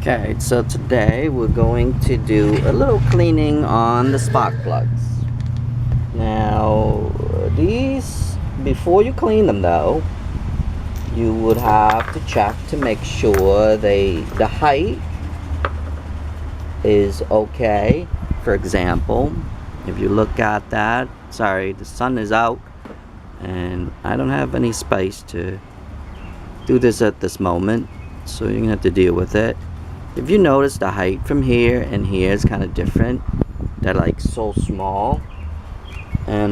Okay, so today we're going to do a little cleaning on the spark plugs. Now, these, before you clean them though, you would have to check to make sure the height is okay. For example, if you look at that, sorry, the sun is out and I don't have any space to do this at this moment, so you're gonna have to deal with it. If you notice, the height from here and here is kind of different. They're like so small, and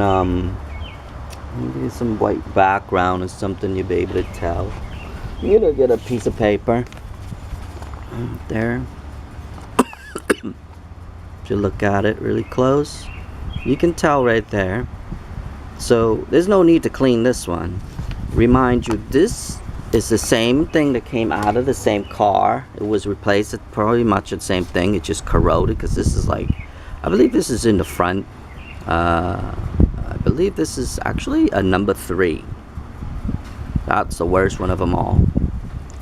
maybe some white background or something you'll be able to tell. You're gonna get a piece of paper there. If you look at it really close, you can tell right there. So there's no need to clean this one. Remind you, this is the same thing that came out of the same car. It was replaced. It's pretty much the same thing. It just corroded because this is like, I believe this is in the front. I believe this is actually a number 3. That's the worst one of them all.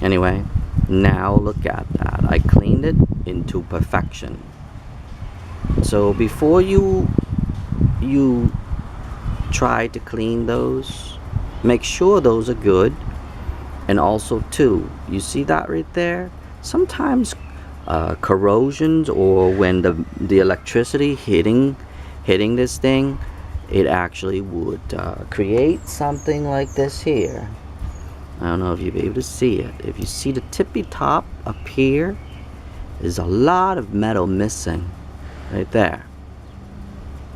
Anyway, now look at that. I cleaned it into perfection. So before you try to clean those, make sure those are good. And also too, you see that right there? Sometimes corrosions, or when the electricity hitting this thing, it actually would create something like this here. I don't know if you'll be able to see it. If you see the tippy top up here, there's a lot of metal missing right there.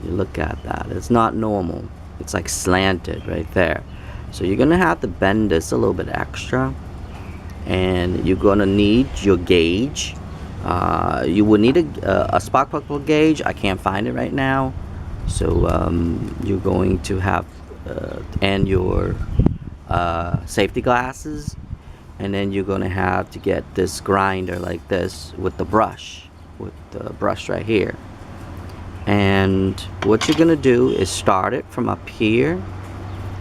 You look at that, it's not normal. It's like slanted right there. So you're gonna have to bend this a little bit extra, and you're gonna need your gauge. You will need a spark plug gauge. I can't find it right now, so you're going to have and your safety glasses, and then you're gonna have to get this grinder like this with the brush right here. And what you're gonna do is start it from up here.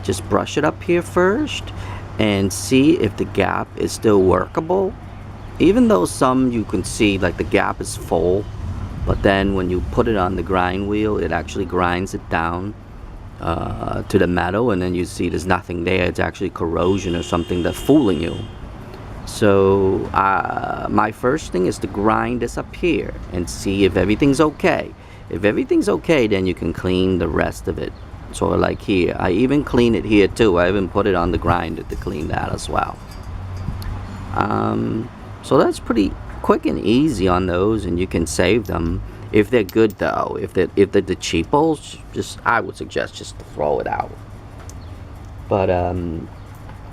Just brush it up here first and see if the gap is still workable. Even though some you can see like the gap is full, but then when you put it on the grind wheel, it actually grinds it down to the metal, and then you see there's nothing there. It's actually corrosion or something that's fooling you. So my first thing is to grind this up here and see if everything's okay. If everything's okay, then you can clean the rest of it. So like here, I even clean it here too. I even put it on the grinder to clean that as well. So that's pretty quick and easy on those, and you can save them. If they're good though, if they're the cheapos, I would suggest just to throw it out. But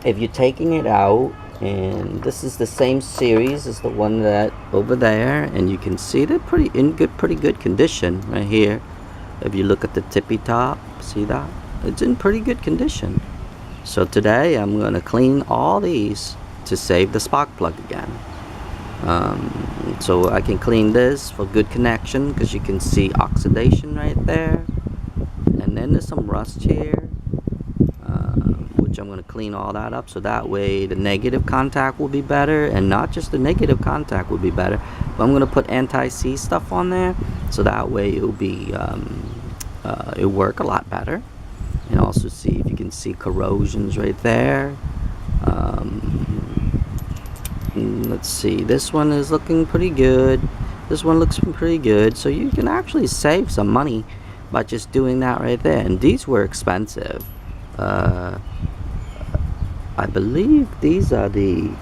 if you're taking it out, and this is the same series as the one that over there, and you can see they're pretty good condition right here. If you look at the tippy top, see that? It's in pretty good condition. So today I'm going to clean all these to save the spark plug again. So I can clean this for good connection, because you can see oxidation right there. And then there's some rust here, which I'm going to clean all that up, so that way the negative contact will be better. And not just the negative contact will be better, but I'm going to put anti-seize stuff on there, so that way it'll be it'll work a lot better. And also see if you can see corrosions right there. Let's see, this one is looking pretty good. This one looks pretty good. So you can actually save some money by just doing that right there. And these were expensive. I believe these are the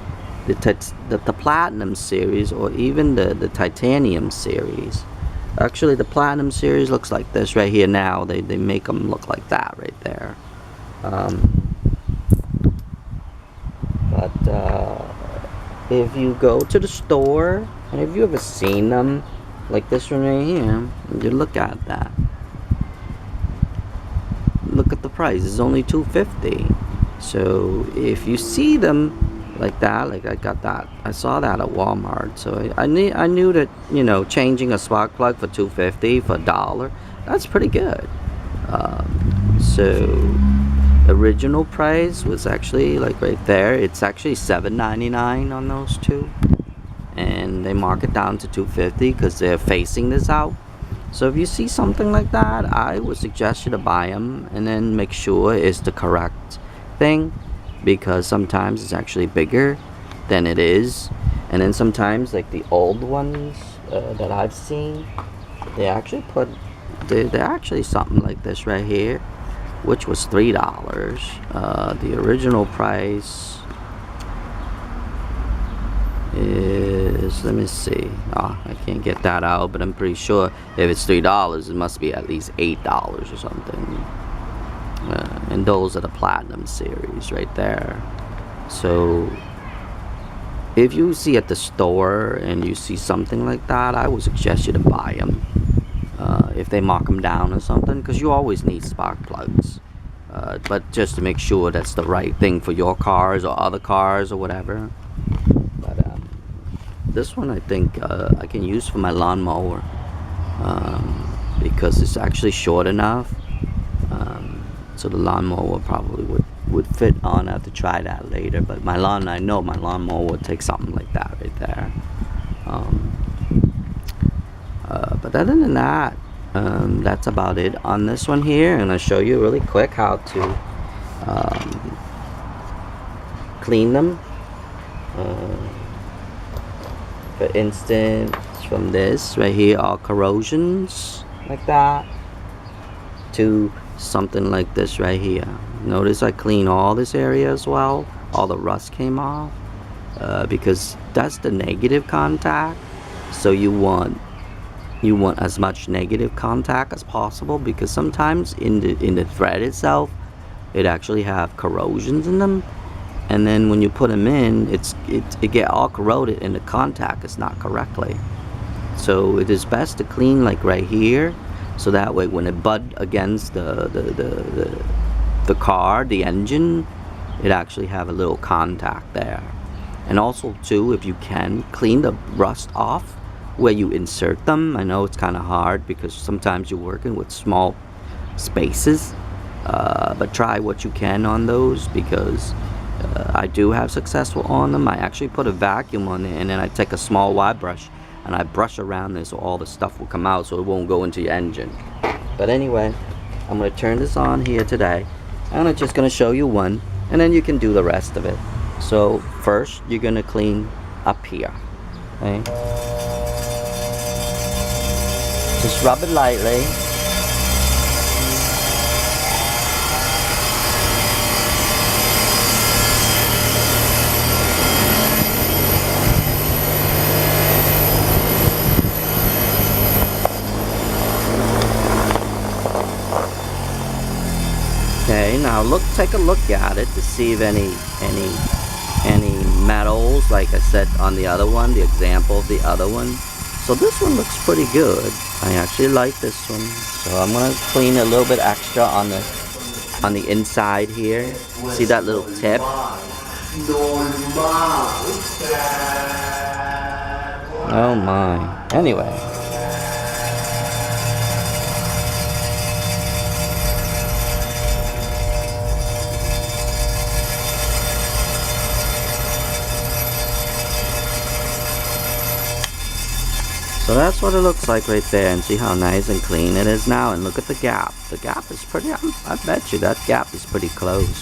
platinum series, or even the titanium series. Actually, the platinum series looks like this right here now. They make them look like that right there. If you go to the store, and if you ever seen them like this one right here, you look at that. Look at the price. It's only $2.50. So if you see them like that, like I got that, I saw that at Walmart. So I knew that, you know, changing a spark plug for $2.50 for $1, that's pretty good. So original price was actually like right there. It's actually $7.99 on those two. and they mark it down to 250 because they're facing this out. So if you see something like that, I would suggest you to buy them and then make sure it's the correct thing, because sometimes it's actually bigger than it is. And then sometimes, like the old ones that I've seen, they actually put they're actually something like this right here, which was $3. The original price is, let me see, I can't get that out, but I'm pretty sure if it's $3 it must be at least $8 or something. And those are the platinum series right there. So if you see at the store and you see something like that, I would suggest you to buy them if they mark them down or something, because you always need spark plugs, but just to make sure that's the right thing for your cars or other cars or whatever. But this one I think I can use for my lawnmower, because it's actually short enough, so the lawnmower probably would fit on. I have to try that later, but I know my lawnmower would take something like that right there. But other than that, that's about it on this one here, and I'll show you really quick how to clean them. For instance, from this right here, all corrosions like that, to something like this right here. Notice I clean all this area as well. All the rust came off, because that's the negative contact. So you want as much negative contact as possible, because sometimes in the thread itself, it actually have corrosions in them, and then when you put them in, it get all corroded and the contact is not correctly. So it is best to clean like right here, so that way when it bud against the car, the engine, it actually have a little contact there. And also too, if you can, clean the rust off where you insert them. I know it's kind of hard because sometimes you're working with small spaces, but try what you can on those, because I do have successful on them. I actually put a vacuum on it, and then I take a small wide brush and I brush around this so all the stuff will come out, so it won't go into your engine. But anyway, I'm going to turn this on here today, and I'm just going to show you one, and then you can do the rest of it. So first you're going to clean up here, okay? Just rub it lightly. Okay, now take a look at it to see if any metals, like I said on the other one, the example of the other one. So this one looks pretty good. I actually like this one. So I'm gonna clean a little bit extra on the inside here. See that little tip? Oh my. Anyway. So that's what it looks like right there, and see how nice and clean it is now. And look at the gap. The gap is pretty, I bet you that gap is pretty close.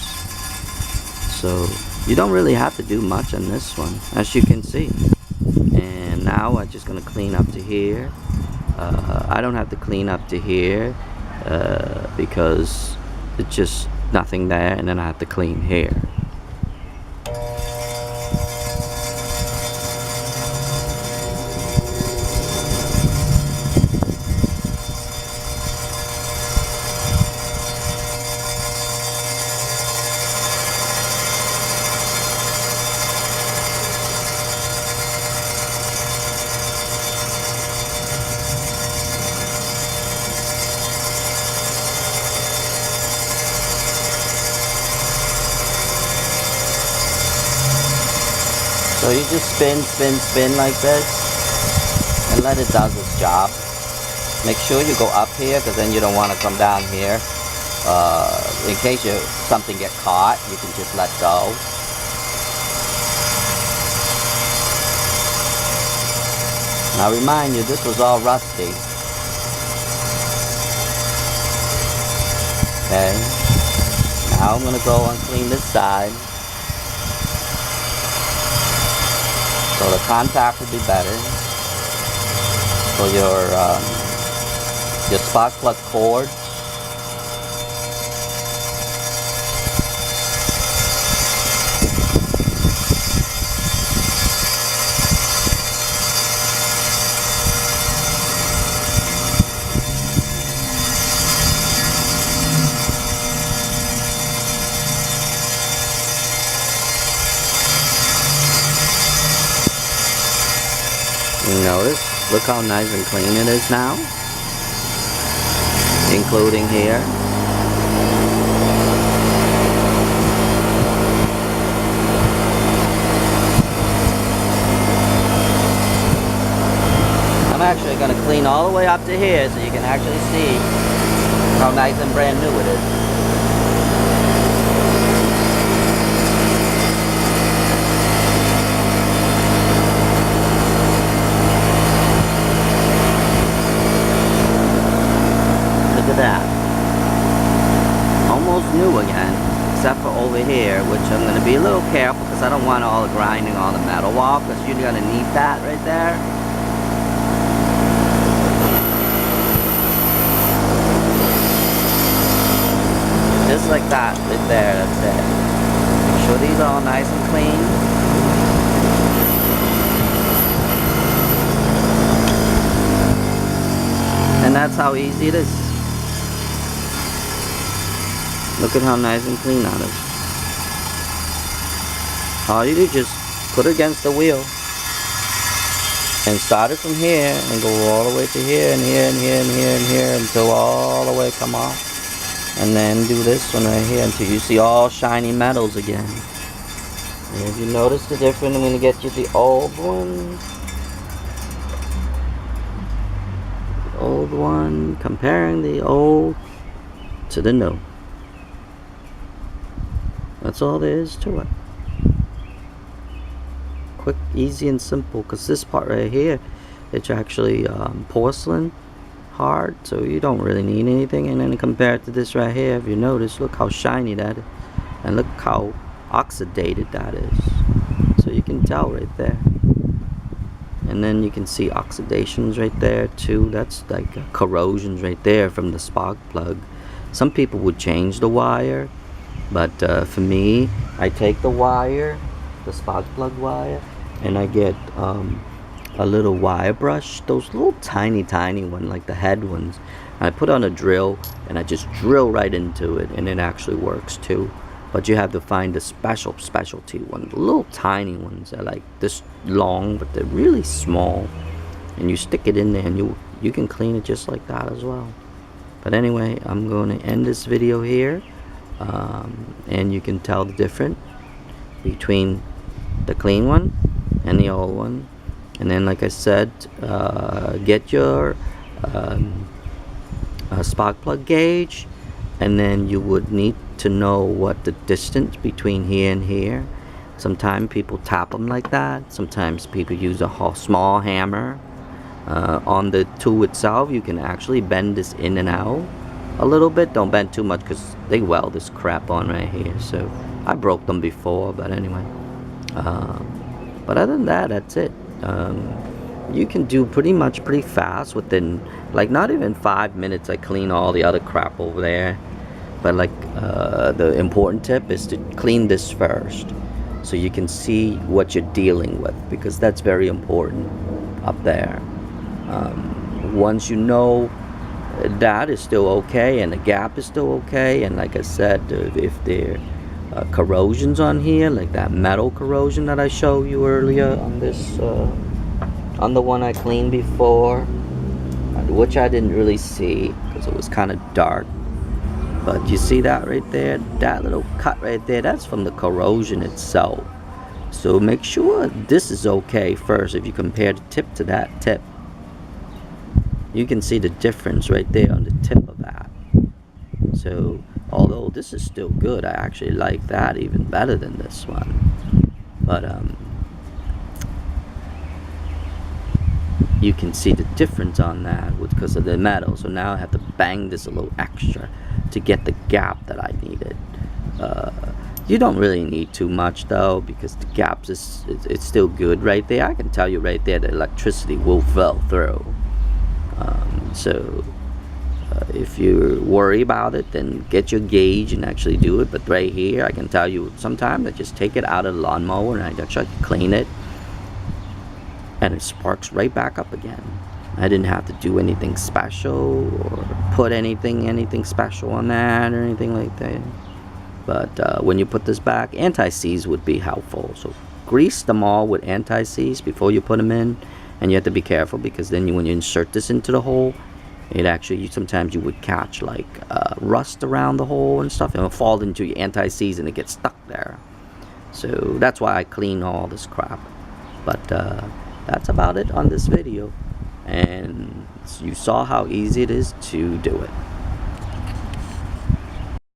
So you don't really have to do much on this one, as you can see. And now I'm just gonna clean up to here. I don't have to clean up to here because it's just nothing there, and then I have to clean here. So you just spin like this, and let it does its job. Make sure you go up here, because then you don't want to come down here. In case something get caught, you can just let go. Now remind you, this was all rusty. Okay. Now I'm going to go and clean this side. So the contact will be better. So your spark plug cord. You notice, look how nice and clean it is now, including here. I'm actually going to clean all the way up to here so you can actually see how nice and brand new it is. Look at that. Almost new again, except for over here, which I'm going to be a little careful because I don't want all the grinding all the metal off, because you're going to need that right there. Just like that, right there, that's it. Make sure these are all nice and clean. And that's how easy it is. Look at how nice and clean that is. All you do is just put it against the wheel and start it from here and go all the way to here and here and here and here and here until all the way come off. And then do this one right here until you see all shiny metals again. And if you notice the difference, I'm going to get you the old one. The old one, comparing the old to the new. That's all there is to it. Quick, easy, and simple. Because this part right here, it's actually porcelain, hard, so you don't really need anything. And then compared to this right here, if you notice, look how shiny that is, and look how oxidated that is. So you can tell right there. And then you can see oxidations right there too. That's like corrosions right there from the spark plug. Some people would change the wire. But for me, I take the wire, the spark plug wire, and I get a little wire brush, those little tiny ones, like the head ones. And I put on a drill, and I just drill right into it, and it actually works too. But you have to find the specialty ones, the little tiny ones. They're like this long, but they're really small. And you stick it in there, and you can clean it just like that as well. But anyway, I'm going to end this video here. And you can tell the difference between the clean one and the old one. And then, like I said, get your spark plug gauge, and then you would need to know what the distance between here and here. Sometimes people tap them like that. Sometimes people use a small hammer. On the tool itself, you can actually bend this in and out a little bit. Don't bend too much because they weld this crap on right here. So I broke them before, but anyway. But other than that, that's it. You can do pretty fast within, like, not even 5 minutes. I clean all the other crap over there. But like the important tip is to clean this first, so you can see what you're dealing with, because that's very important up there. Once you know that is still okay and the gap is still okay, and like I said, if there corrosions on here, like that metal corrosion that I showed you earlier on this on the one I cleaned before, which I didn't really see because it was kind of dark, but you see that right there, that little cut right there, that's from the corrosion itself. So make sure this is okay first. If you compare the tip to that tip, you can see the difference right there on the tip of that. So although this is still good, I actually like that even better than this one. But you can see the difference on that because of the metal. So now I have to bang this a little extra to get the gap that I needed. You don't really need too much though, because the gaps it's still good right there. I can tell you right there the electricity will flow through. So if you worry about it, then get your gauge and actually do it. But right here, I can tell you sometimes I just take it out of the lawnmower and I actually clean it, and it sparks right back up again. I didn't have to do anything special or put anything special on that or anything like that. But when you put this back, anti-seize would be helpful. So grease them all with anti-seize before you put them in, and you have to be careful because then when you insert this into the hole, it actually sometimes you would catch like rust around the hole and stuff, and it'll fall into your anti-seize and it gets stuck there. So that's why I clean all this crap. But that's about it on this video, and you saw how easy it is to do it.